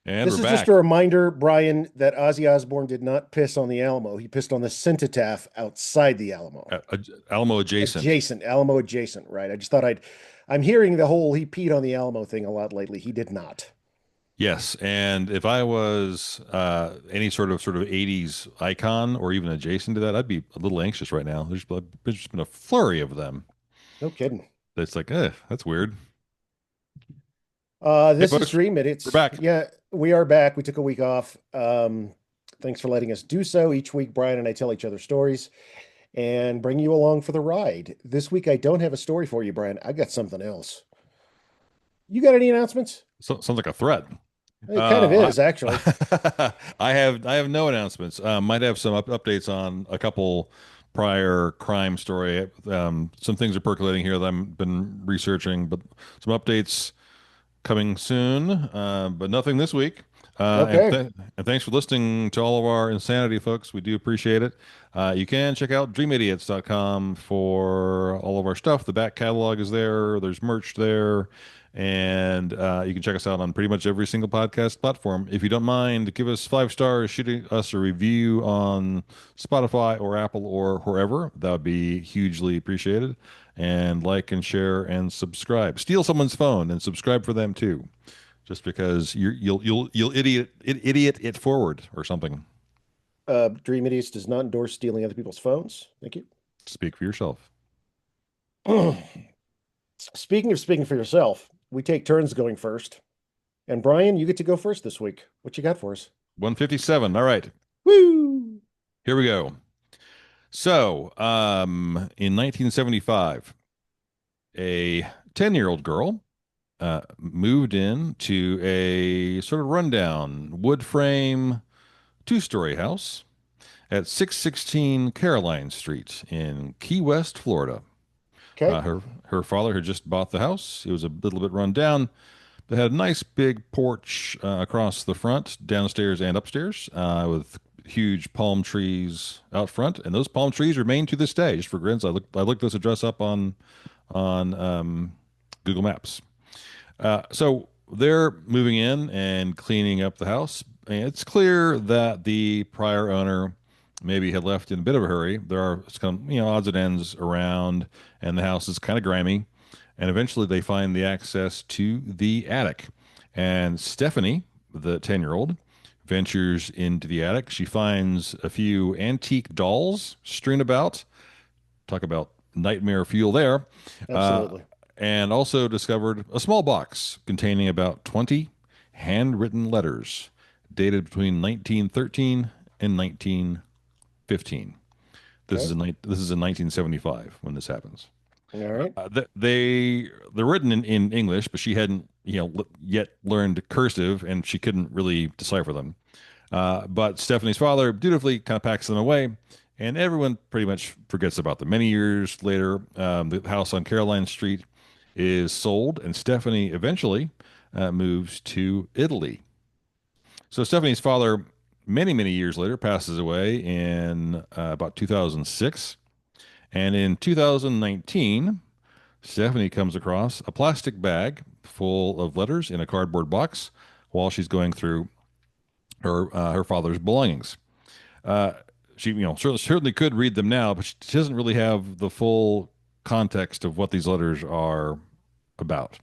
And This we're is just back. a reminder, Brian, that Ozzy Osbourne did not piss on the Alamo. He pissed on the cenotaph outside the Alamo. Alamo adjacent. Alamo adjacent, right? I just thought I'm hearing the whole he peed on the Alamo thing a lot lately. He did not. Yes, and if I was any sort of 80s icon or even adjacent to that, I'd be a little anxious right now. There's just been a flurry of them. No kidding. That's like, that's weird. Hey, This is folks, Dream we're Idiots. back. Yeah, we are back. We took a week off. Thanks for letting us do so. Each week, Brian and I tell each other stories and bring you along for the ride. This week, I don't have a story for you, Brian. I got something else. You got any announcements? Sounds like a threat. It kind of is, actually. I have no announcements. Might have some updates on a couple prior crime story. Some things are percolating here that I've been researching, but some updates coming soon. But nothing this week. Okay. And thanks for listening to all of our insanity, folks. We do appreciate it. You can check out dreamidiots.com for all of our stuff. The back catalog is there. There's merch there. And you can check us out on pretty much every single podcast platform. If you don't mind, give us 5 stars, shoot us a review on Spotify or Apple or wherever. That would be hugely appreciated. And like and share and subscribe. Steal someone's phone and subscribe for them too, just because you'll idiot it forward or something. Dream Idiots does not endorse stealing other people's phones. Thank Speak for yourself. you. Speaking of speaking for yourself, we take turns going first. And Brian, you get to go first this week. What you got for us? 157. All right, Woo! here we go. So, in 1975, a 10-year-old girl moved in to a sort of rundown wood frame two-story house at 616 Caroline Street in Key West, Florida. Okay. Her father had just bought the house. It was a little bit run down. They had a nice big porch across the front, downstairs and upstairs, with huge palm trees out front, and those palm trees remain to this day. Just for grins, I looked this address up on Google Maps. So they're moving in and cleaning up the house. And it's clear that the prior owner maybe had left in a bit of a hurry. There are some, odds and ends around, and the house is kind of grimy. And eventually they find the access to the attic. And Stephanie, the 10-year-old, ventures into the attic. She finds a few antique dolls strewn about. Talk about nightmare fuel there. Uh, Absolutely. and also discovered a small box containing about 20 handwritten letters dated between 1913 and 1915. Okay. This is in 1975 when this happens. All right. They're written in English, but she hadn't yet learned cursive, and she couldn't really decipher them. But Stephanie's father dutifully kind of packs them away, and everyone pretty much forgets about them. Many years later, the house on Caroline Street is sold, and Stephanie eventually moves to Italy. So Stephanie's father, many years later, passes away in about 2006, and in 2019, Stephanie comes across a plastic bag full of letters in a cardboard box while she's going through her father's belongings. Uh, she, certainly could read them now, but she doesn't really have the full context of what these letters are about.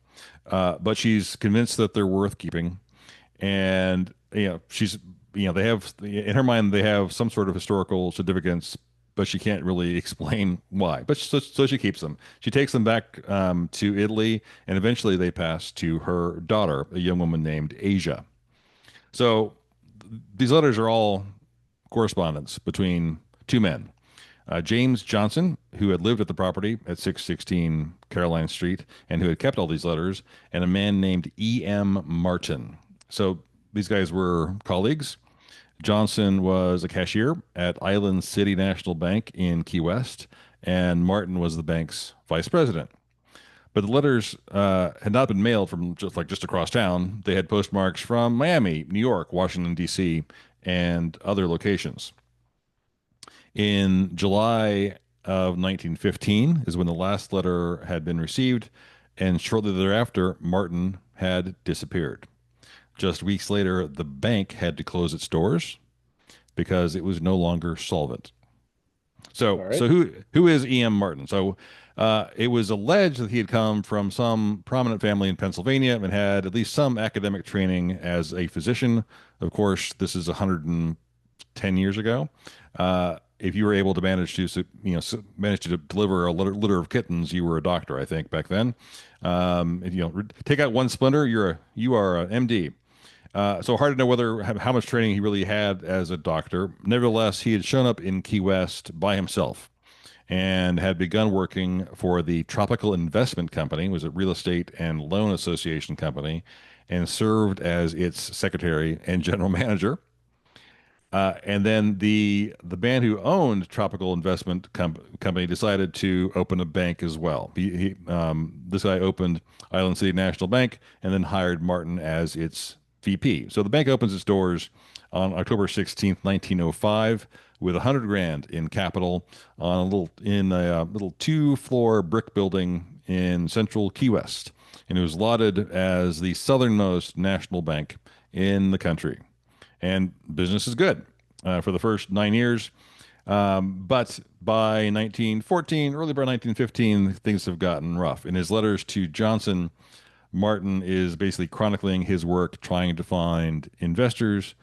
But she's convinced that they're worth keeping, and she's, they have in her mind they have some sort of historical significance, but she can't really explain why. But so she keeps them. She takes them back to Italy, and eventually they pass to her daughter, a young woman named Asia. So these letters are all correspondence between two men. James Johnson, who had lived at the property at 616 Caroline Street and who had kept all these letters, and a man named E.M. Martin. So these guys were colleagues. Johnson was a cashier at Island City National Bank in Key West, and Martin was the bank's vice president. But the letters had not been mailed from just across town. They had postmarks from Miami, New York, Washington D.C., and other locations. In July of 1915 is when the last letter had been received, and shortly thereafter, Martin had disappeared. Just weeks later, the bank had to close its doors because it was no longer solvent. All So, right. so who is E.M. Martin? So, it was alleged that he had come from some prominent family in Pennsylvania and had at least some academic training as a physician. Of course, this is 110 years ago. If you were able to manage to, manage to deliver a litter of kittens, you were a doctor, I think, back then. If, take out one splinter, you are an MD. So hard to know whether how much training he really had as a doctor. Nevertheless, he had shown up in Key West by himself and had begun working for the Tropical Investment Company, was a real estate and loan association company, and served as its secretary and general manager. And then the man who owned Tropical Company decided to open a bank as well. This guy opened Island City National Bank and then hired Martin as its VP. So the bank opens its doors on October 16th, 1905, with 100 grand in capital on a little two-floor brick building in central Key West, and it was lauded as the southernmost national bank in the country, and business is good for the first 9 years. But by 1914, early by 1915, things have gotten rough. In his letters to Johnson, Martin is basically chronicling his work trying to find investors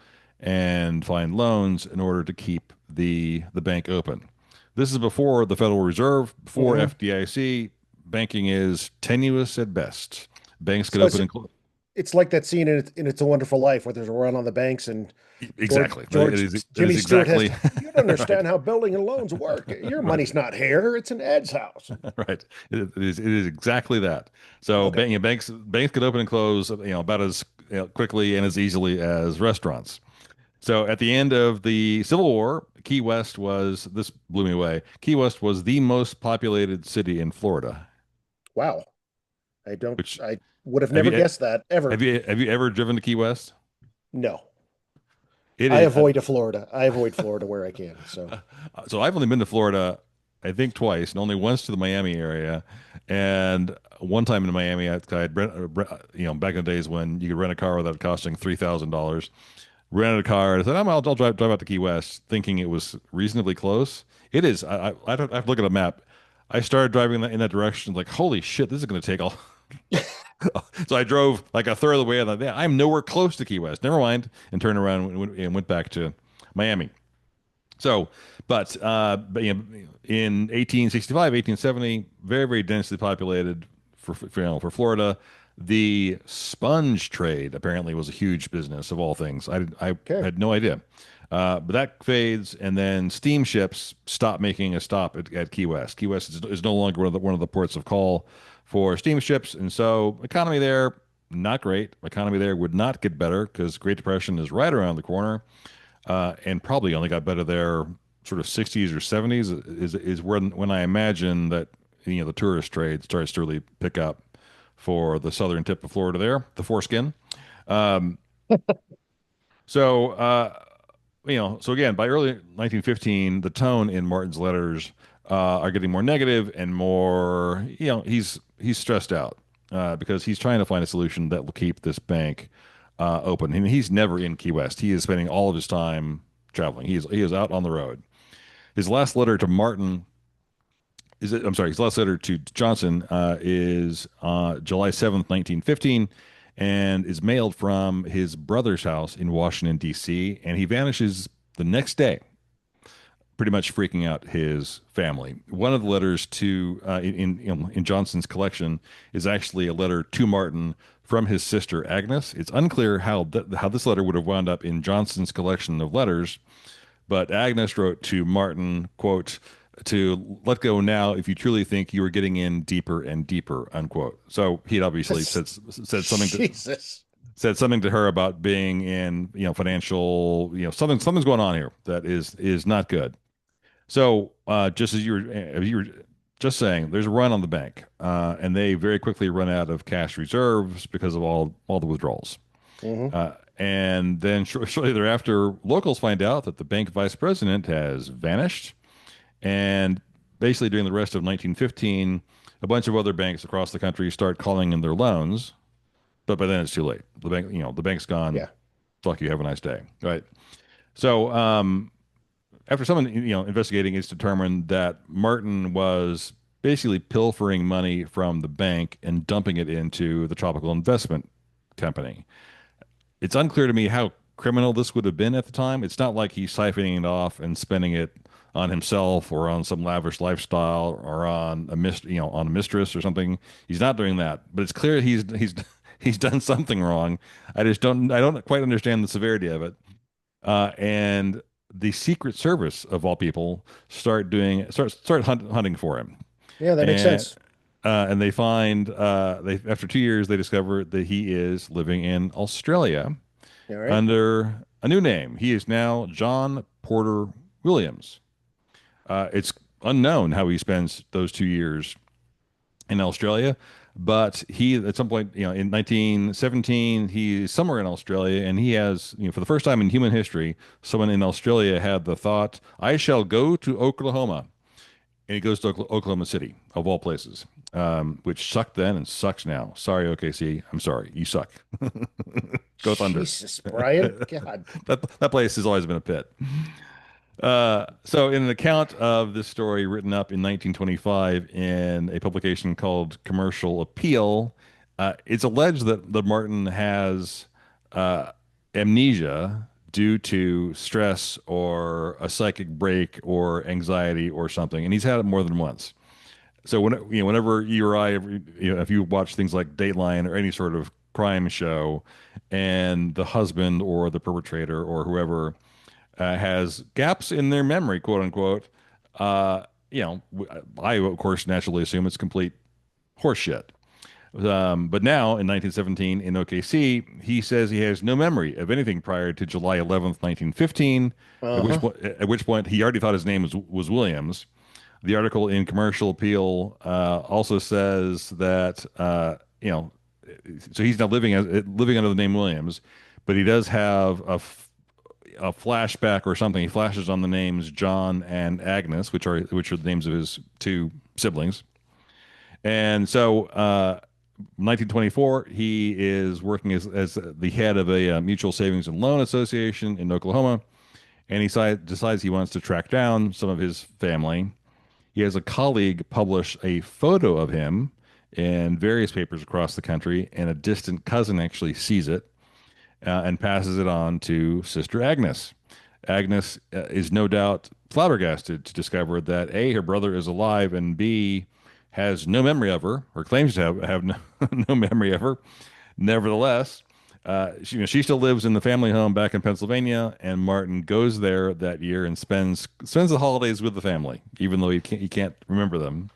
and find loans in order to keep the bank open. This is before the Federal Reserve, before Hmm. FDIC. Banking is tenuous at best. Banks could So open and close. it's like that scene in It's a Wonderful Life where there's a run on the banks and Exactly. George It Jimmy is Stewart has exactly to. You don't right. understand how building and loans work. Your Right. money's not here; it's in Ed's house. Right. It is exactly that. So Okay. banks could open and close, about as quickly and as easily as restaurants. So at the end of the Civil War, Key West was this blew me away. Key West was the most populated city in Florida. Wow. I don't. Which I would have have never you guessed that ever. have you ever driven to Key West? No. It I is. avoid Florida. I avoid Florida where I can. So So I've only been to Florida, I think twice, and only once to the Miami area. And one time in Miami, I'd back in the days when you could rent a car without it costing $3,000. Rented a car and I said, I'll drive out to Key West, thinking it was reasonably close. It is. I don't I have to look at a map. I started driving in that direction, like, holy shit, this is going to take all. So I drove like a third of the way. And I thought, yeah, I'm nowhere close to Key West. Never mind, and turned around and went back to Miami. So, but in 1865, 1870, very, very densely populated for Florida. The sponge trade apparently was a huge business of all things. I okay. had no idea. But that fades, and then steamships stop making a stop at Key West. Key West is no longer one of the ports of call for steamships, and so economy there not great. Economy there would not get better because Great Depression is right around the corner, and probably only got better there sort of 60s or 70s is when I imagine that the tourist trade starts to really pick up for the southern tip of Florida there, the foreskin. Um, so so again, by early 1915, the tone in Martin's letters are getting more negative and more, he's stressed out because he's trying to find a solution that will keep this bank open. And he's never in Key West. He is spending all of his time traveling. He is out on the road. His last letter to Martin I'm sorry, his last letter to Johnson is July 7th, 1915, and is mailed from his brother's house in Washington, D.C., and he vanishes the next day, pretty much freaking out his family. One of the letters in Johnson's collection is actually a letter to Martin from his sister Agnes. It's unclear how this letter would have wound up in Johnson's collection of letters, but Agnes wrote to Martin, quote, to let go now if you truly think you are getting in deeper and deeper, unquote. So he'd obviously Jesus. said something to her about being in, financial, something's going on here that is not good. So just as you were just saying, there's a run on the bank, and they very quickly run out of cash reserves because of all the withdrawals. Hmm. And then shortly thereafter, locals find out that the bank vice president has vanished. And basically, during the rest of 1915, a bunch of other banks across the country start calling in their loans but by then it's too late. The bank, the bank's gone. Yeah. Fuck you. Have a nice day. Right. So, after someone investigating, it's determined that Martin was basically pilfering money from the bank and dumping it into the tropical investment company. It's unclear to me how criminal this would have been at the time. It's not like he's siphoning it off and spending it on himself or on some lavish lifestyle or on on a mistress or something. He's not doing that, but it's clear he's done something wrong. I don't quite understand the severity of it. And the Secret Service of all people hunting for him, Yeah, that makes and sense. and they find they after 2 years they discover that he is living in Australia All right. under a new name. He is now John Porter Williams. It's unknown how he spends those 2 years in Australia, but he at some point, in 1917, he's somewhere in Australia, and he has, for the first time in human history, someone in Australia had the thought, "I shall go to Oklahoma," and he goes to Oklahoma City, of all places, which sucked then and sucks now. Sorry, OKC. I'm sorry. You suck. Go Thunder. Jesus, Brian. God. That place has always been a pit. So, in an account of this story written up in 1925 in a publication called Commercial Appeal, it's alleged that Martin has amnesia due to stress or a psychic break or anxiety or something, and he's had it more than once. So whenever you or I, if you watch things like Dateline or any sort of crime show, and the husband or the perpetrator or whoever has gaps in their memory, quote unquote, I of course naturally assume it's complete horseshit. But now in 1917 in OKC, he says he has no memory of anything prior to July 11th, 1915. Uh-huh. At which point he already thought his name was Williams. The article in Commercial Appeal also says that so he's now living under the name Williams, but he does have a flashback or something. He flashes on the names John and Agnes, which are the names of his two siblings. And so, 1924, he is working as the head of a mutual savings and loan association in Oklahoma, and decides he wants to track down some of his family. He has a colleague publish a photo of him in various papers across the country, and a distant cousin actually sees it and passes it on to Sister Agnes. Agnes is no doubt flabbergasted to discover that A, her brother is alive, and B, has no memory of her, or claims to have no, no memory of her. Nevertheless, she still lives in the family home back in Pennsylvania, and Martin goes there that year and spends the holidays with the family, even though he can't remember them.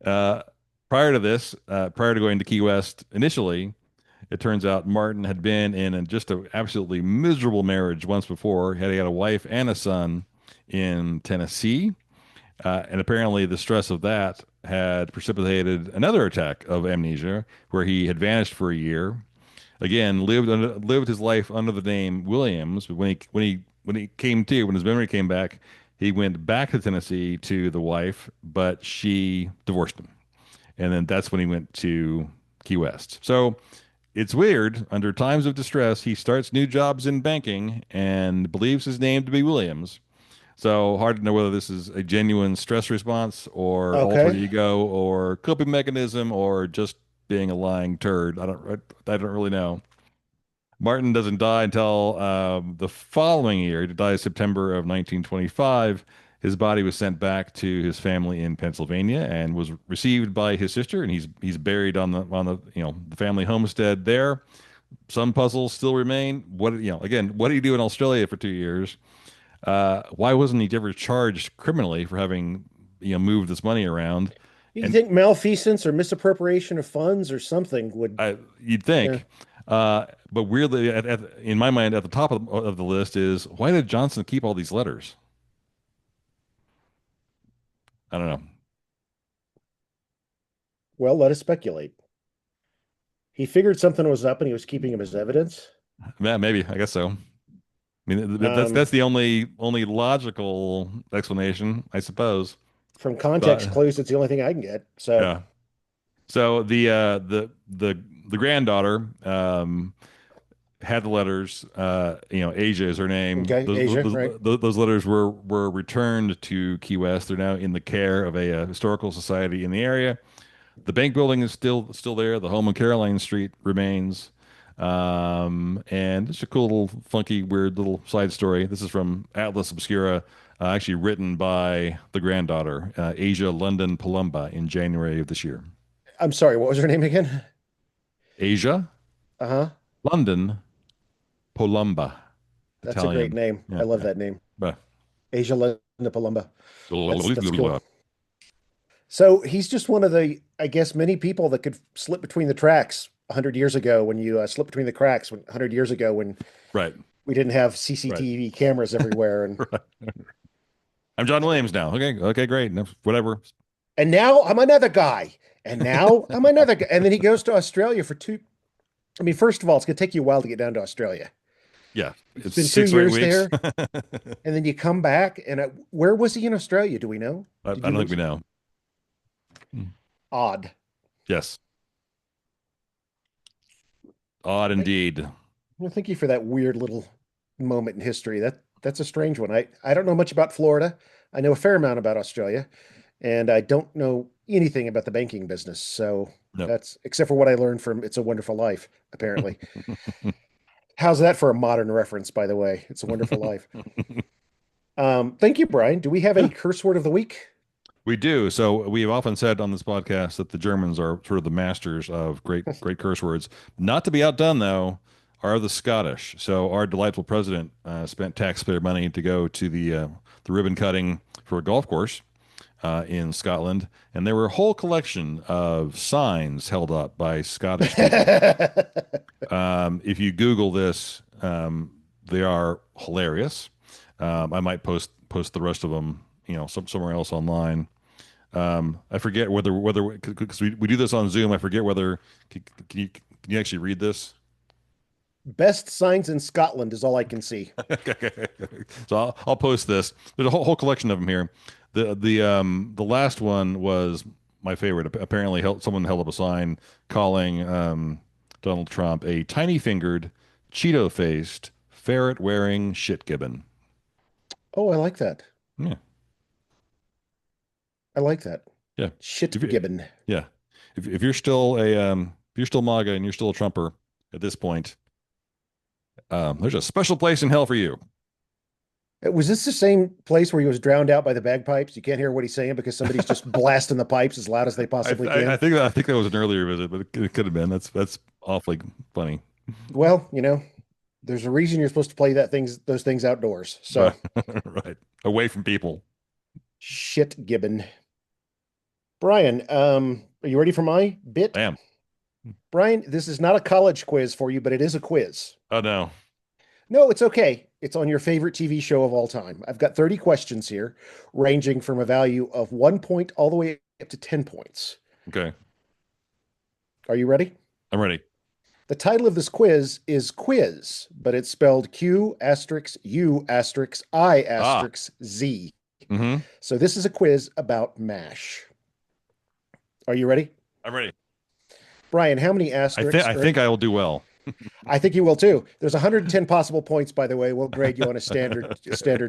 Uh, prior to going to Key West initially, it turns out Martin had been in just an absolutely miserable marriage once before. He had a wife and a son in Tennessee, and apparently the stress of that had precipitated another attack of amnesia, where he had vanished for a year. Again, lived his life under the name Williams, but when his memory came back, he went back to Tennessee to the wife, but she divorced him, and then that's when he went to Key West. So it's weird. Under times of distress, he starts new jobs in banking and believes his name to be Williams. So hard to know whether this is a genuine stress response or alter Okay. ego or coping mechanism or just being a lying turd. I don't really know. Martin doesn't die until the following year. He dies September of 1925. His body was sent back to his family in Pennsylvania and was received by his sister, and he's buried on the the family homestead there. Some puzzles still remain. What do you do in Australia for 2 years? Why wasn't he ever charged criminally for having moved this money around? You And think malfeasance or misappropriation of funds or something would, you'd yeah. think, but weirdly, in my mind, at the top of the list is, why did Johnson keep all these letters? I don't know. Well, let us speculate. He figured something was up and he was keeping him as evidence. Yeah, maybe. I guess so. I mean, Um, that's the only logical explanation, I suppose. from But context clues, it's the only thing I can get. So, yeah. So the the granddaughter had the letters. Asia is her name. Okay, Asia, right? Those letters were returned to Key West. They're now in the care of a historical society in the area. The bank building is still there. The home on Caroline Street remains. And it's a cool little funky, weird little side story. This is from Atlas Obscura, actually written by the granddaughter, Asia London Palumba, in January of this year. I'm sorry, what was her name again? Asia Uh-huh. London Palumba, That's a great Italian. name. I Yeah, love yeah. that name. But Asia Linda Palumba. That's cool. So he's just one of the, I guess, many people that could slip between the tracks 100 years ago when you slip between the cracks 100 years ago when right, we didn't have right, CCTV cameras everywhere right. I'm John Williams now. Okay, okay, great. No, whatever. and now I'm another guy. And now I'm another guy. And then he goes to Australia for two. I mean, first of all, it's going to take you a while to get down to Australia. Yeah, It's it's been two 6 or 8 weeks. years there, and then you come back. And where was he in Australia? Do we know? I Did you don't think we lose? know. Mm. Odd. Yes, odd Thank, indeed. well, thank you for that weird little moment in history. That's a strange one. I don't know much about Florida. I know a fair amount about Australia, and I don't know anything about the banking business. So No. that's except for what I learned from It's a Wonderful Life, apparently. How's that for a modern reference, by the way? It's a Wonderful Life. Thank you, Brian. Do we have a Yeah, curse word of the week? we do. So we have often said on this podcast that the Germans are sort of the masters of great curse words. Not to be outdone, though, are the Scottish. So our delightful president spent taxpayer money to go to the ribbon cutting for a golf course in Scotland, and there were a whole collection of signs held up by Scottish people. If you Google this, they are hilarious. I might post the rest of them, somewhere else online. I forget whether because we do this on Zoom. I forget whether can you actually read this? Best signs in Scotland is all I can see. So I'll post this. There's a whole collection of them here. The last one was my favorite. Apparently, someone held up a sign calling Donald Trump a tiny-fingered, Cheeto-faced, ferret-wearing shit gibbon. Oh, I like that. Yeah, I like that. yeah. Shit If you, gibbon. yeah, if you're still if you're still MAGA and you're still a Trumper at this point, there's a special place in hell for you. Was this the same place where he was drowned out by the bagpipes? You can't hear what he's saying because somebody's just blasting the pipes as loud as they possibly I can. think that was an earlier visit, but it could have been. That's awfully funny. Well, there's a reason you're supposed to play those things outdoors. So Right, right. Away from people. shit gibbon. Brian, are you ready for my bit? I am. Brian, this is not a college quiz for you, but it is a quiz. Oh no. No, it's okay. It's on your favorite TV show of all time. I've got 30 questions here, ranging from a value of 1 point all the way up to 10 points. Okay. Are you ready? I'm ready. The title of this quiz is Quiz, but it's spelled Q asterisk U asterisk I Ah. asterisk Z. Mm-hmm. So this is a quiz about MASH. Are you ready? I'm ready. Brian, how many asterisks I are think I will do well. I think you will too. There's 110 possible points, by the way. We'll grade you on a standard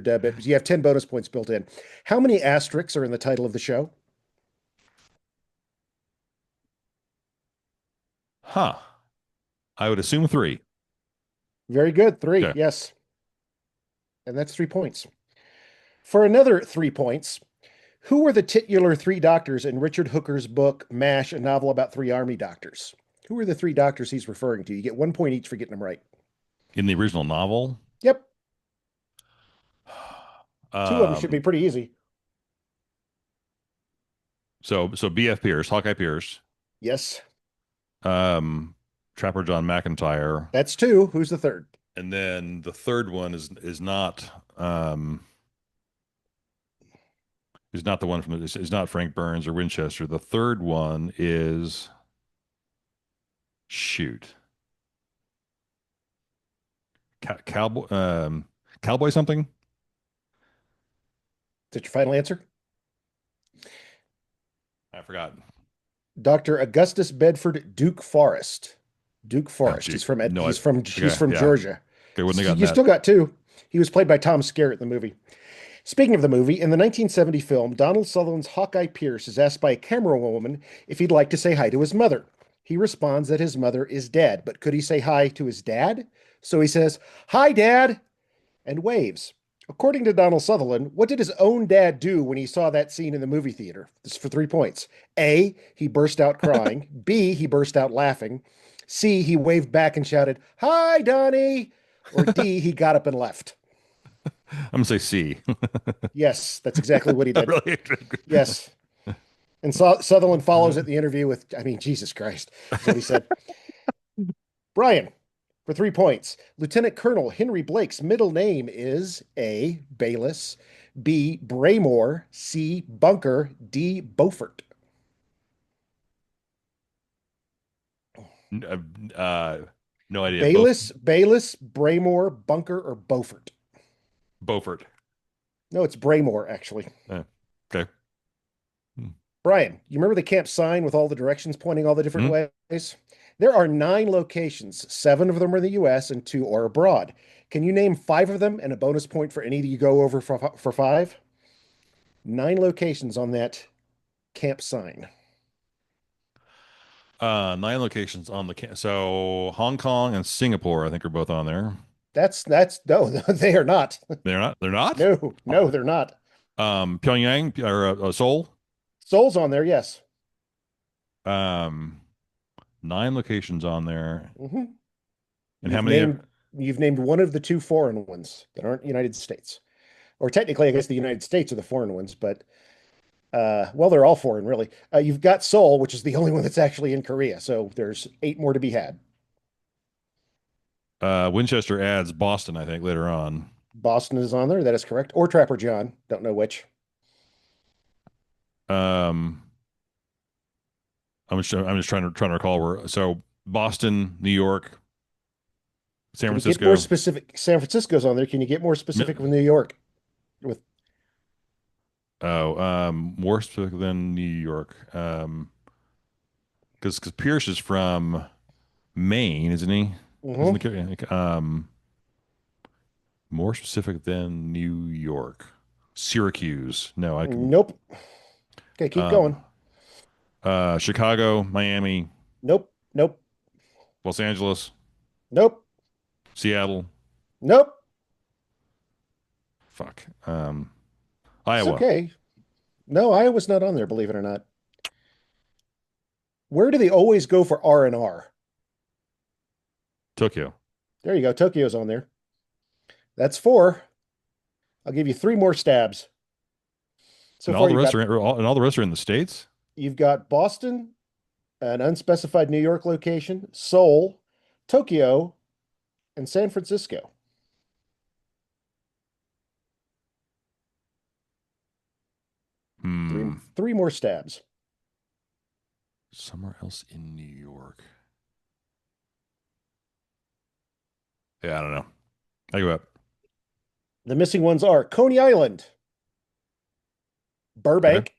bit. You have 10 bonus points built in. How many asterisks are in the title of the show? Huh. I would assume three. Very good. Three. Okay. Yes. And that's 3 points. For another 3 points, who were the titular three doctors in Richard Hooker's book, MASH, a novel about three army doctors? Who are the three doctors he's referring to? You get 1 point each for getting them right. In the original novel. Yep. Two of them should be Um, pretty easy. so BF Pierce, Hawkeye Pierce, Yes. um, Trapper John McIntyre, That's two. Who's the third? and then the third one is not the one from is not Frank Burns or Winchester. The third one is shoot. Cowboy Cowboy something? Is that your final answer? I forgot. Dr. Augustus Bedford Duke Forrest. Duke Oh, Forrest. gee. He's from No, he's okay, from yeah. Georgia. Okay, wouldn't have gotten You that. still got two. He was played by Tom Skerritt in the movie. Speaking of the movie, in the 1970 film, Donald Sutherland's Hawkeye Pierce is asked by a camerawoman if he'd like to say hi to his mother. He responds that his mother is dead, but could he say hi to his dad? So he says, "Hi, Dad," and waves. According to Donald Sutherland, what did his own dad do when he saw that scene in the movie theater? This is for 3 points. A, he burst out crying. B, he burst out laughing. C, he waved back and shouted, "Hi, Donnie." Or D, he got up and left. I'm gonna say C. Yes, that's exactly what he did. Really? Yes. And Sutherland follows it in the interview with, I mean, Jesus Christ, is what he said. Bryan, for 3 points. Lieutenant Colonel Henry Blake's middle name is A, Bayless, B, Braymore, C, Bunker, D, Beaufort. Uh, uh, no idea. Bayless, Braymore, Bunker, or Beaufort? Beaufort. No, it's Braymore, actually. Okay. Hmm. Bryan, you remember the camp sign with all the directions pointing all the different Mhm. ways? There are 9 locations. 7 of them are in the US and 2 are abroad. Can you name 5 of them and a bonus point for any that you go over for 5? 9 locations on that camp sign. 9 locations on the so Hong Kong and Singapore, I think, are both on there. That's no, they are not. They're not. They're not. No, they're not. Pyongyang or Seoul. Seoul's on there, yes. Um, 9 locations on there, hmm and how You've many? named you've named one of the 2 foreign ones that aren't United States. Or technically, I guess the United States are the foreign ones, but well, they're all foreign, really. You've got Seoul, which is the only one that's actually in Korea. So there's 8 more to be had. Winchester adds Boston, I think, later on. Boston is on there. That is correct. Or Trapper John. Don't know which. Um, I'm just trying to recall where. So Boston, New York, San Can you get more Francisco. specific? San Francisco's on there. Can you get more specific with New York? With Oh, more specific than New York. Because Pierce is from Maine, isn't he? mhm. Isn't the more specific than New York? Syracuse. No, I can. Nope. Okay, keep Um, going. Chicago, Miami, Nope. Nope. Los Angeles, Nope. Seattle. Nope. Fuck. It's Iowa, okay. No, Iowa's not on there, believe it or not. Where do they always go for R&R? Tokyo, There you go. Tokyo's on there. That's 4. I'll give you 3 more stabs. So and all far, the rest are and all the rest are in the states. you've got Boston, an unspecified New York location, Seoul, Tokyo, and San Francisco. Three Hmm. three more stabs. Somewhere else in New York. Yeah, I don't know. I go up. The missing ones are Coney Island, Okay. Burbank,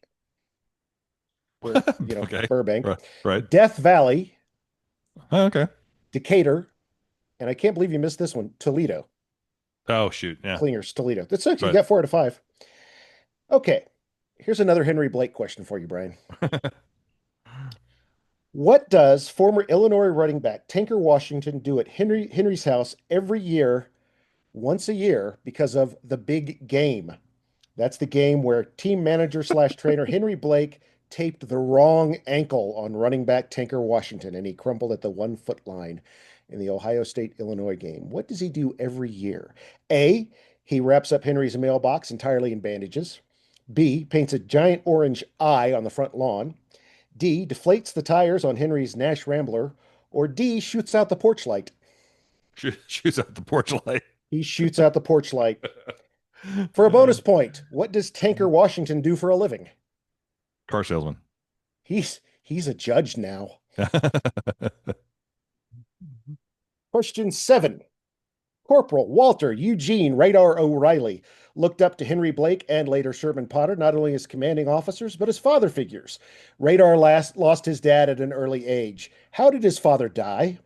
where Okay. Burbank, Right. Right. Death Valley, Oh, okay. Decatur, and I can't believe you missed this one, Toledo. Oh shoot. Yeah. Clingers, Toledo. That's okay. You Right. got 4 out of 5. Okay. Here's another Henry Blake question for you, Bryan. What does former Illinois running back Tanker Washington do at Henry's house every year, once a year, because of the big game? That's the game where team manager slash trainer Henry Blake taped the wrong ankle on running back Tanker Washington, and he crumpled at the 1 foot line in the Ohio State Illinois game. What does he do every year? A, he wraps up Henry's mailbox entirely in bandages. B, paints a giant orange eye on the front lawn. D, deflates the tires on Henry's Nash Rambler. Or D, shoots out the porch light. Shoots out the porch light. He shoots out the porch light. For a bonus point, what does Tanker Washington do for a living? Car salesman. He's a judge now. Question 7. Corporal Walter Eugene Radar O'Reilly looked up to Henry Blake and later Sherman Potter, not only as commanding officers, but as father figures. Radar lost his dad at an early age. How did his father die?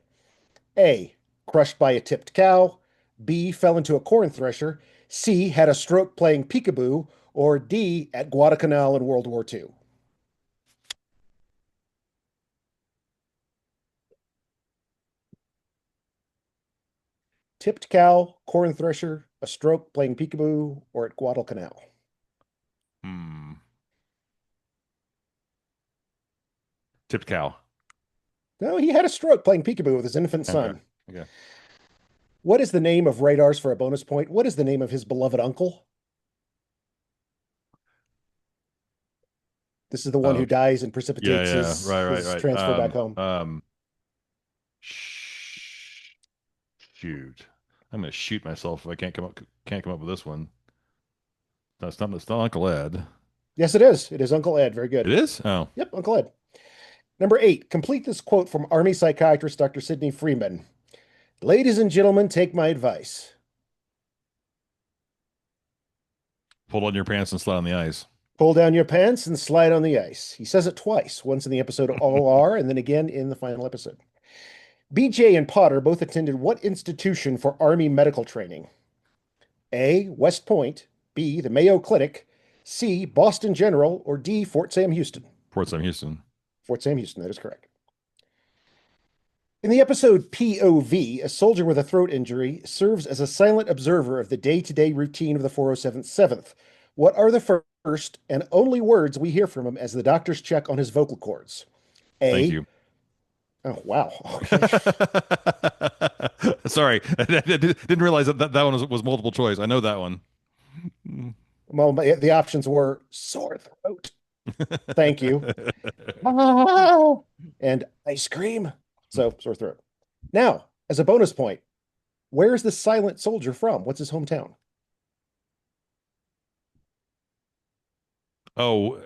A, crushed by a tipped cow. B, fell into a corn thresher. C, had a stroke playing peekaboo. Or D, at Guadalcanal in World War II. Tipped cow, corn thresher, a stroke playing peekaboo, or at Guadalcanal. Hmm. Tipped cow. No, he had a stroke playing peekaboo with his infant Okay. son. Okay. What is the name of Radar's for a bonus point? What is the name of his beloved uncle? This is the one who Oh, dies and yeah, precipitates yeah. his Right, right, his right. transfer back home. Sh- Shoot. I'm gonna shoot myself if I can't come up with this one. It's not Uncle Ed. Yes, it is. It is Uncle Ed. Very It good. is? Oh. Yep, Uncle Ed. Number 8. Complete this quote from Army psychiatrist Dr. Sidney Freeman. Ladies and gentlemen, take my advice. Pull on your pants and slide on the ice. Pull down your pants and slide on the ice. He says it twice, once in the episode OR and then again in the final episode. BJ and Potter both attended what institution for Army medical training? A, West Point. B, the Mayo Clinic. C, Boston General. Or D, Fort Sam Houston. Port Sam Houston. Fort Sam Houston, that is correct. In the episode POV, a soldier with a throat injury serves as a silent observer of the day-to-day routine of the 407th 7th. What are the first and only words we hear from him as the doctors check on his vocal cords? Thank A, you. oh, wow. Okay. Sorry. I didn't realize that one was multiple choice. I know that one. Well, the options were sore throat. Thank you. Oh, and ice cream. So, sore throat. Now, as a bonus point, where is the silent soldier from? What's his hometown? Oh,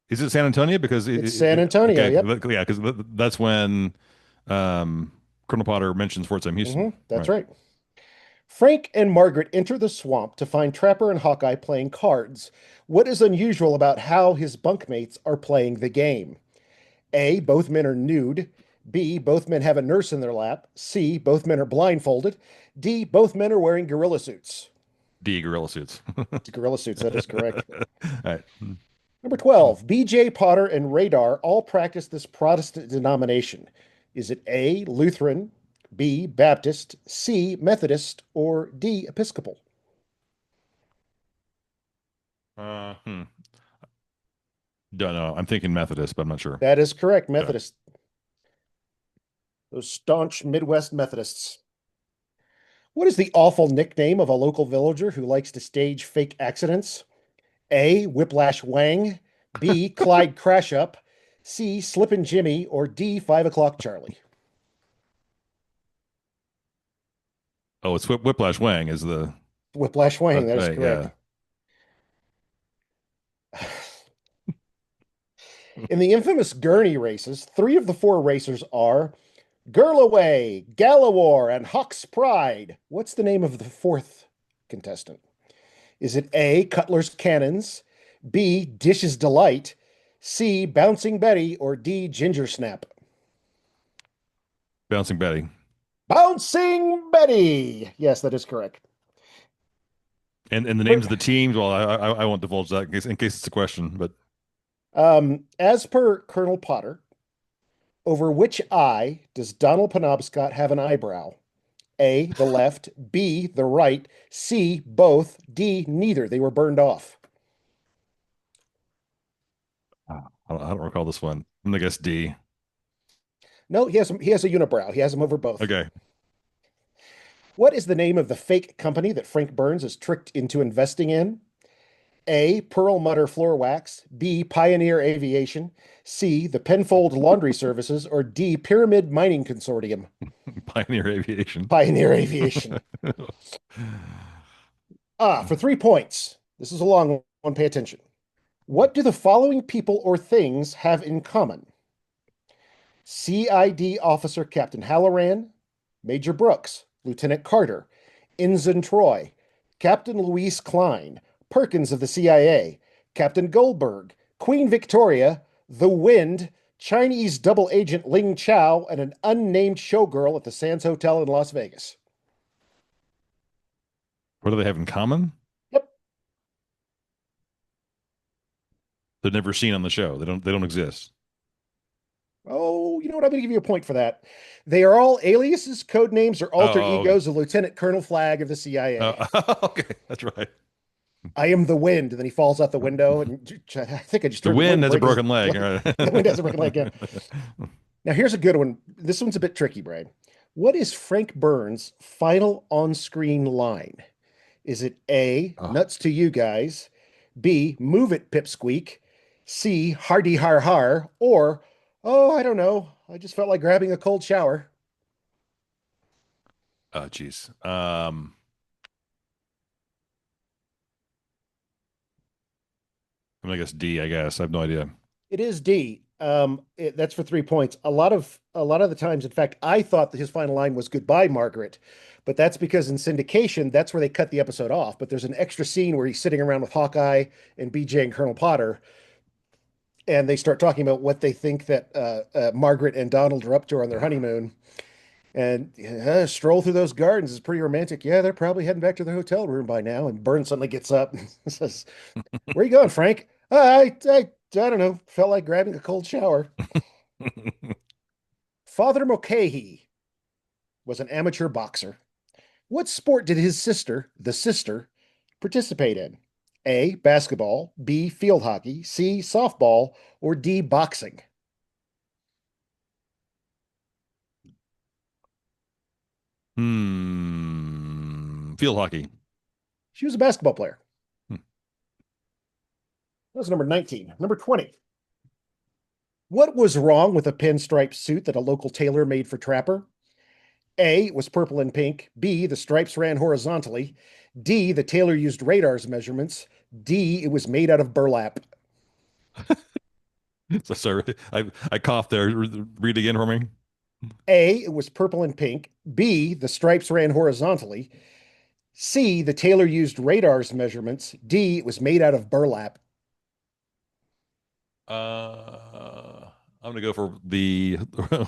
is it San Antonio? Because It's San Antonio. okay, Yep. yeah, because that's when um, Colonel Potter mentions Fort Sam Houston, That's right? right. Frank and Margaret enter the swamp to find Trapper and Hawkeye playing cards. What is unusual about how his bunkmates are playing the game? A, both men are nude. B, both men have a nurse in their lap. C, both men are blindfolded. D, both men are wearing gorilla suits. D gorilla suits. All Gorilla suits, that is correct. right. Number 12, BJ Potter and Radar all practice this Protestant denomination. Is it A, Lutheran, B, Baptist, C, Methodist, or D, Episcopal? Uh, hmm. Don't know. I'm thinking Methodist, but I'm not sure. That is correct, Yeah. Methodist. Those staunch Midwest Methodists. What is the awful nickname of a local villager who likes to stage fake accidents? A, Whiplash Wang, B, Clyde Crash Up, C, Slippin' Jimmy, or D, 5 o'clock Charlie? Oh, it's Whiplash Wang is the Whiplash Wang, that is right, correct. yeah. In the infamous Gurney races, 3 of the 4 racers are Gurlaway, Gallowar, and Huck's Pride. What's the name of the 4th contestant? Is it A, Cutler's Cannons, B, Dish's Delight, C, Bouncing Betty, or D, Ginger Snap? Bouncing Betty. Bouncing Betty. Yes, that is correct. And the names of the teams, well, I won't divulge that in case it's a question, but As per Colonel Potter, over which eye does Donald Penobscot have an eyebrow? A, the left, B, the right, C, both, D, neither. They were burned off. I don't recall this one. I'm gonna guess D. No, he has a unibrow. He has them over both. Okay. What is the name of the fake company that Frank Burns is tricked into investing in? A, Pearl Mutter Floor Wax, B, Pioneer Aviation, C, the Penfold Laundry Services, or D, Pyramid Mining Consortium? Pioneer Aviation. Pioneer Aviation. For 3 points. This is a long one. Pay attention. What do the following people or things have in common? CID Officer Captain Halloran, Major Brooks, Lieutenant Carter, Ensign Troy, Captain Louise Klein, Perkins of the CIA, Captain Goldberg, Queen Victoria, the Wind, Chinese double agent Ling Chow and an unnamed showgirl at the Sands Hotel in Las Vegas. What do they have in common? Yep. They're never seen on the show. They don't exist. Oh, you know what? I'm going to give you a point for that. They are all aliases, code names, or alter Okay. egos of Lieutenant Colonel Flagg of the CIA. Okay, that's right. I am the wind. And then he falls out the window. And I think I just The heard the wind wind has a break his broken leg. leg. All The wind has a right. broken leg. Yeah. Now, here's a good one. This one's a bit tricky, Brian. What is Frank Burns' final on screen line? Is it A, Oh, nuts to you guys, B, move it, pipsqueak, C, hardy har har, or, oh, I don't know, I just felt like grabbing a cold shower? oh, geez. I guess D. I guess I have no idea. It is D. That's for 3 points. A lot of the times, in fact, I thought that his final line was "Goodbye, Margaret," but that's because in syndication, that's where they cut the episode off. But there's an extra scene where he's sitting around with Hawkeye and BJ and Colonel Potter, and they start talking about what they think that Margaret and Donald are up to on their honeymoon. And stroll through those gardens is pretty romantic. Yeah, they're probably heading back to their hotel room by now. And Burns suddenly gets up and says, "Where are you going, Frank?" I don't know. Felt like grabbing a cold shower. Father Mulcahy was an amateur boxer. What sport did his sister, the sister, participate in? A, basketball, B, field hockey, C, softball, or D, boxing? Field hockey. She was a basketball player. Hmm. That was number 19. Number 20. What was wrong with a pinstripe suit that a local tailor made for Trapper? A, it was purple and pink. B, the stripes ran horizontally. D, the tailor used radar's measurements. D, it was made out of burlap. So sorry, I coughed there. Read again for me. A, it was purple and pink. B, the stripes ran horizontally. C, the tailor used radar's measurements. D, it was made out of burlap. I'm gonna go for the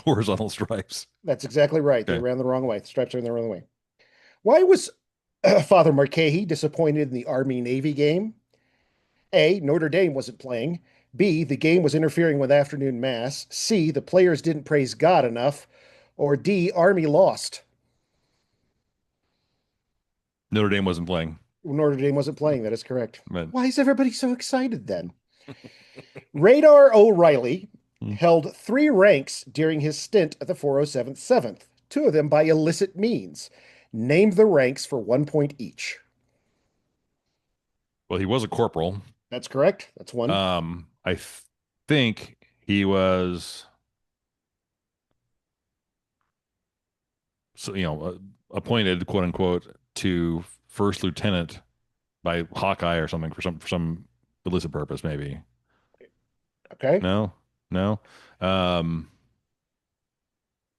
horizontal stripes. That's exactly right. They Okay. ran the wrong way. The stripes ran the wrong way. Why was Father Mulcahy disappointed in the Army Navy game? A, Notre Dame wasn't playing. B, the game was interfering with afternoon mass. C, the players didn't praise God enough. Or D, Army lost. Notre Dame wasn't playing, Notre Dame wasn't playing. That is correct. but Why is everybody so excited then? Radar O'Reilly held 3 ranks during his stint at the 407th 7th, 2 of them by illicit means. Name the ranks for 1 point each. well, he was a corporal. That's correct. That's one. I think he was, so appointed, quote unquote, to first lieutenant by Hawkeye or something for some illicit purpose, maybe. Okay. No, no. Um,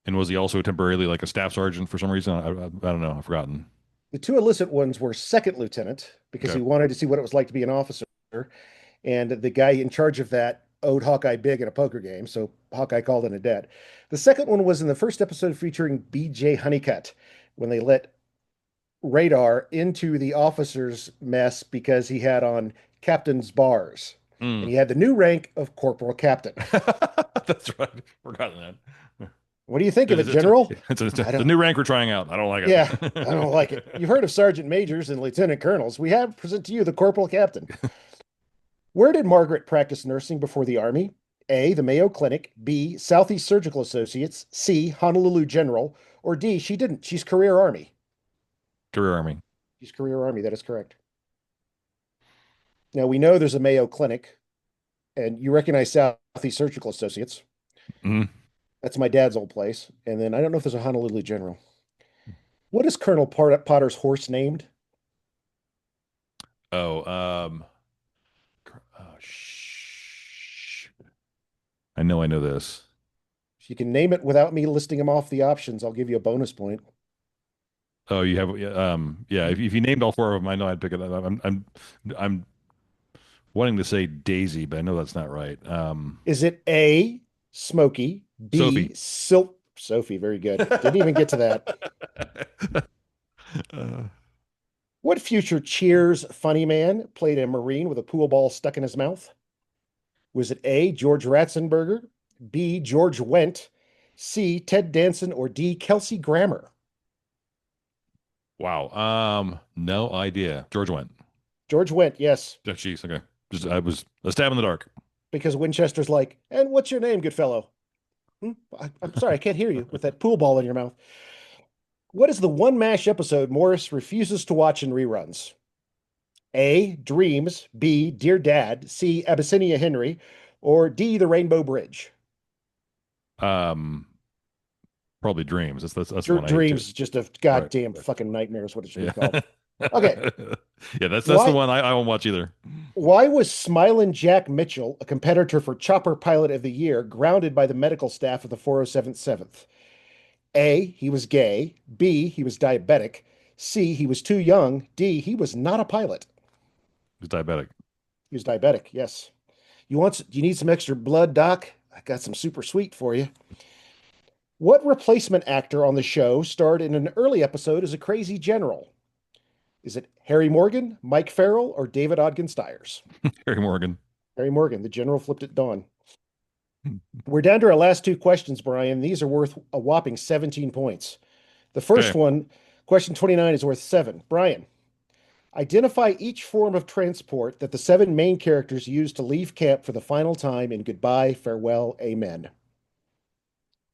and was he also temporarily like a staff sergeant for some reason? I don't know. I've forgotten. The 2 illicit ones were second lieutenant because he Okay. wanted to see what it was like to be an officer. And the guy in charge of that owed Hawkeye big in a poker game. So Hawkeye called in a debt. The second one was in the first episode featuring BJ Honeycutt when they let Radar into the officers' mess because he had on captain's bars. And Mm. he had the new rank of corporal captain. That's right. Forgotten that. What do you think of it, It's, it's, General? it's I a don't, new rank we're trying out. I don't like yeah, I it. don't like it. You've heard of sergeant majors and lieutenant colonels. We have present to you the corporal captain. Where did Margaret practice nursing before the Army? A, the Mayo Clinic. B, Southeast Surgical Associates. C, Honolulu General. Or D, she didn't. She's career Army. Career Army. She's career Army. That is correct. Now, we know there's a Mayo Clinic, and you recognize Southeast Surgical Associates. Mhm. That's my dad's old place. And then I don't know if there's a Honolulu General. What is Colonel Potter's horse named? Oh, I know this. If you can name it without me listing them off the options, I'll give you a bonus point. Oh, you have, yeah, yeah. If you named all four of them, I know I'd pick it up. I'm wanting to say Daisy, but I know that's not right. Is it A, Smokey, Sophie. B, Sophie, very good. Didn't even get to that. Uh, What future Cheers funny man played a Marine with a pool ball stuck in his mouth? Was it A, George Ratzenberger, B, George Wendt, C, Ted Danson, or D, Kelsey Grammer? wow. No idea. George went. George Wendt, yes, Oh, jeez. Okay. Just I was a stab in the dark. because Winchester's like, and what's your name, good fellow? Hmm? I'm sorry, I can't hear you with that pool ball in your mouth. What is the one MASH episode Morris refuses to watch in reruns? A, Dreams, B, Dear Dad, C, Abyssinia Henry, or D, The Rainbow Bridge? Um, Probably dreams. That's the one I hate too. Dreams is just a Right. goddamn Right. fucking nightmare, is what it should be Yeah. called. Okay, Yeah, that's the why one I won't watch either. why was Smilin' Jack Mitchell, a competitor for Chopper Pilot of the Year, grounded by the medical staff of the 407th 7th? A, he was gay. B, he was diabetic. C, he was too young. D, he was not a pilot. He's diabetic. He was diabetic, yes. Do you need some extra blood, Doc? I got some super sweet for you. What replacement actor on the show starred in an early episode as a crazy general? Is it Harry Morgan, Mike Farrell, or David Ogden Stiers? Harry Morgan. Harry Morgan, the general flipped at dawn. We're down to our last two questions, Brian. These are worth a whopping 17 points. The first Okay. one, question 29, is worth 7. Brian, identify each form of transport that the 7 main characters use to leave camp for the final time in Goodbye, Farewell, Amen.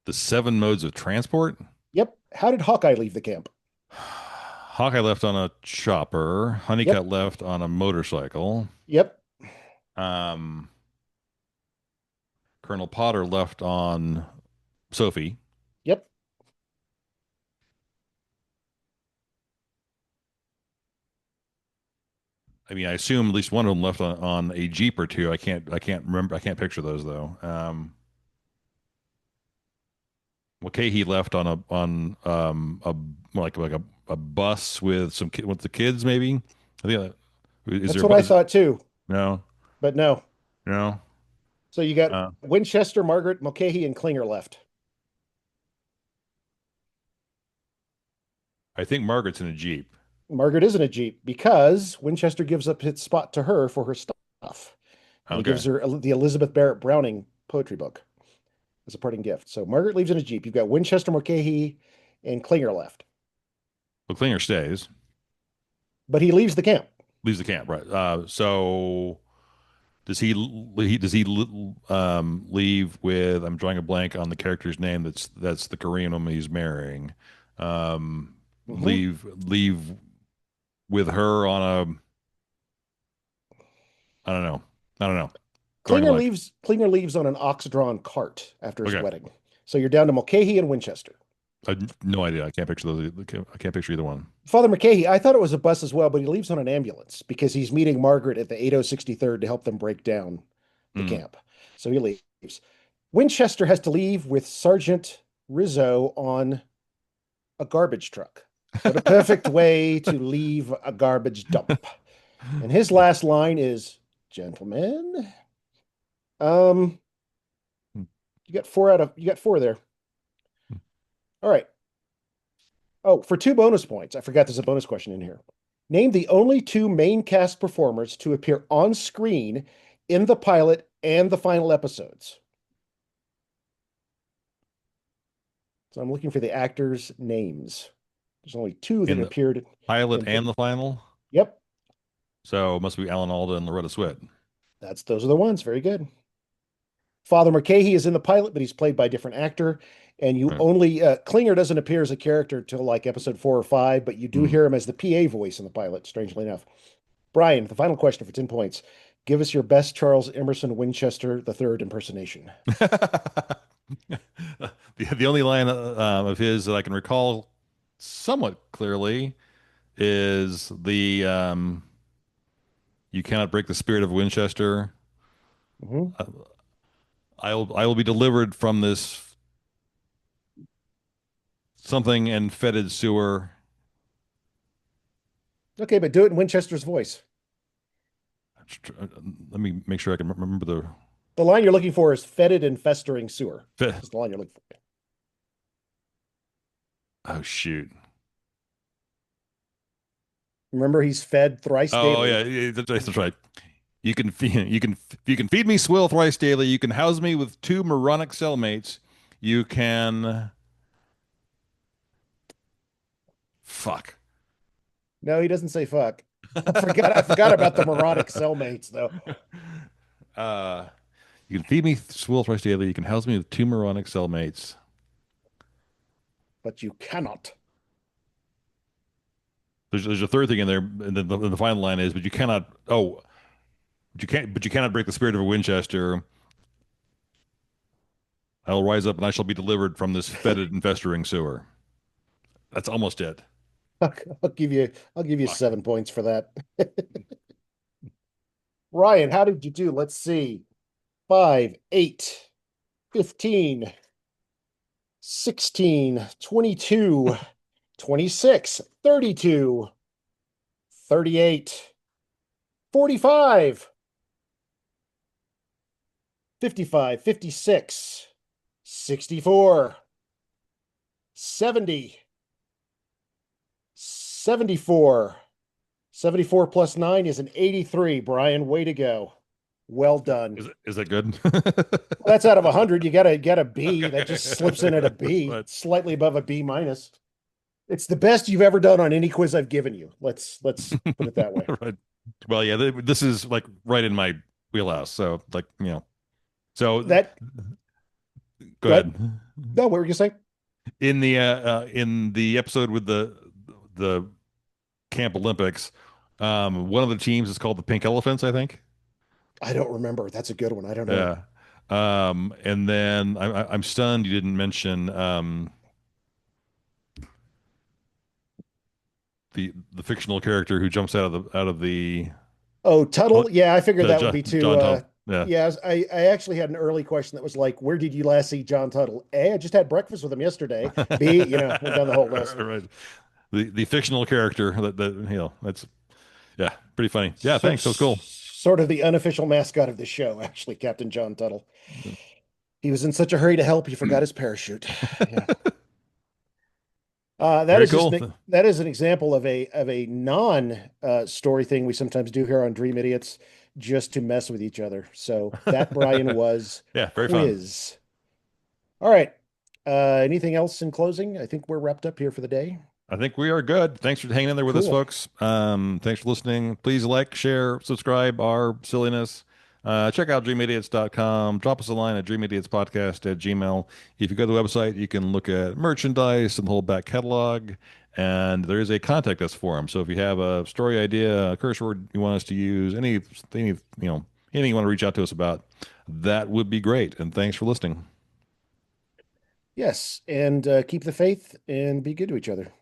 The seven modes of transport. Yep. How did Hawkeye leave the camp? Hawkeye left on a chopper. Yep. Honeycutt left on a motorcycle. Yep. Um, Colonel Potter left on Sophie. Yep. I mean, I assume at least one of them left on a Jeep or two. I can't remember. I can't picture those though. Okay, he left on a a bus with with the kids maybe. I think is That's there a what I bus? thought too, No, but no. no. So you got Uh, Winchester, Margaret, Mulcahy, and Klinger left. I think Margaret's in a Jeep. Margaret is in a Jeep because Winchester gives up his spot to her for her stuff. And he gives Okay, her the Elizabeth Barrett Browning poetry book as a parting gift. So Margaret leaves in a Jeep. You've got Winchester, Mulcahy, and Klinger left. well, Klinger stays, But he leaves the camp. leaves the camp, right? So does he leave with? I'm drawing a blank on the character's name. That's the Korean woman he's marrying. Mhm. Leave with her on a I don't know. I don't know. Drawing a blank. Klinger leaves on an ox-drawn cart after his Okay. wedding. So you're down to Mulcahy and Winchester. No idea. I can't picture those. I can't picture either one. Father Mulcahy, I thought it was a bus as well, but he leaves on an ambulance because he's meeting Margaret at the 8063rd to help them break down the Mm. camp. So he leaves. Winchester has to leave with Sergeant Rizzo on a garbage truck. What a perfect way to leave a garbage dump. And his last line is, gentlemen, um, you got four there. All right. Oh, for 2 bonus points, I forgot there's a bonus question in here. Name the only 2 main cast performers to appear on screen in the pilot and the final episodes. So I'm looking for the actors' names. There's only 2 that In the appeared pilot in and both. the final. Yep, So it must be Alan Alda and Loretta Swit. those are the ones. Very good. Father Mulcahy is in the pilot, but he's played by a different actor. And you Right. only Klinger doesn't appear as a character till like episode 4 or 5, but you do Mm. hear him as the PA voice in the pilot, strangely enough. Brian, the final question for 10 points. Give us your best Charles Emerson Winchester III impersonation. The only line of his that I can recall somewhat clearly is the "You cannot break the spirit of Winchester. Mhm. Uh, I will be delivered from this something and fetid sewer." Okay, but do it in Winchester's voice. Let me make sure I can remember the. The line you're looking for is fetid and festering sewer. Fe- Is the line you're looking for. Oh shoot. Remember, he's fed thrice Oh daily. yeah, that's right. You can feed me swill thrice daily. You can house me with two moronic cellmates. You can fuck. No, he doesn't say fuck. I forgot about the moronic cellmates though. uh, you can feed me swill thrice daily. You can house me with two moronic cellmates. But you cannot. There's a third thing in there, and then the final line is, but you cannot. Oh, but you cannot break the spirit of a Winchester. I will rise up, and I shall be delivered from this fetid and festering sewer. That's almost it. I'll give you Fuck. 7 points for that. Ryan, how did you do? Let's see. 5, 8, 15, 16, 22, 26, 32, 38, 45, 55, 56, 64, 70, 74. 74 plus 9 is an 83. Brian, way to go. Well done. Is that good? Well, that's out of 100. You gotta get a B. That just slips in at a B, But slightly above a B minus. It's the best you've ever done on any quiz I've given you. Let's put it that way. right. Well, yeah, this is like right in my wheelhouse. So, like, so That go go ahead. ahead. No, what were you saying? In the episode with the Camp Olympics, one of the teams is called the Pink Elephants, I think. I don't remember. That's a good one. I don't know. Yeah. And then I'm stunned you didn't mention the fictional character who jumps out of the Oh, Tuttle. Yeah, I figured that would be too. John Tuttle. Yeah. Yeah, I actually had an early question that was like, where did you last see John Tuttle? A, I just had breakfast with him yesterday. B, went down the whole list. Right. The fictional character that that's yeah, pretty funny. Yeah, So, thanks. That was cool. sort of the unofficial mascot of the show, actually, Captain John Tuttle. He was in such a hurry to help, he forgot his parachute. Yeah. That Very is just cool. that is an example of a non story thing we sometimes do here on Dream Idiots just to mess with each other. So that Brian was Yeah, very fun. quiz. All right. Anything else in closing? I think we're wrapped up here for the day. I think we are good. Thanks for hanging in there with us, Cool. folks. Thanks for listening. Please like, share, subscribe our silliness. Check out dreamidiots.com. Drop us a line at dreamidiotspodcast@gmail. If you go to the website, you can look at merchandise and the whole back catalog. And there is a contact us forum. So if you have a story idea, a curse word you want us to use, anything you want to reach out to us about, that would be great. And thanks for listening. Yes, and keep the faith and be good to each other.